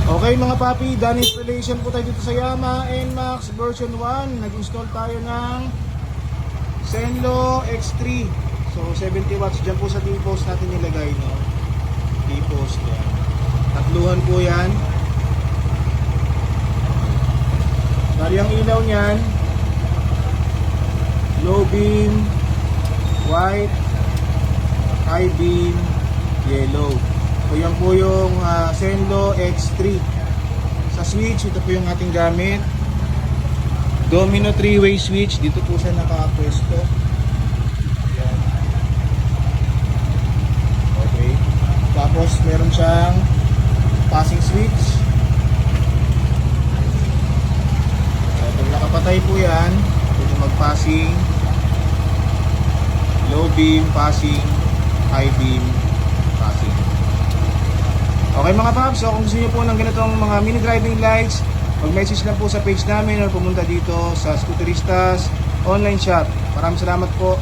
Okay mga papi, done installation po tayo dito sa Yamaha NMAX version 1. Nag-install tayo ng Zenlo X3. So 70 watts dyan po sa T-post natin nilagay, no? T-post yan. Tatluhan po yan. Bali ang ilaw niyan, low beam, white, high beam, yellow. So yan po yung Zenlo X3. Sa switch, ito po yung ating gamit. Domino 3-way switch. Dito po siya nakapwesto. Yan. Okay. Tapos meron siyang passing switch. So pag nakapatay po yan, pwede mag-passing, low beam, passing, high beam, passing. Okay mga paps, so kung gusto niyo po ng ganitong mga mini driving lights, mag-message lang po sa page namin o pumunta dito sa Scooteristas online shop. Maraming salamat po.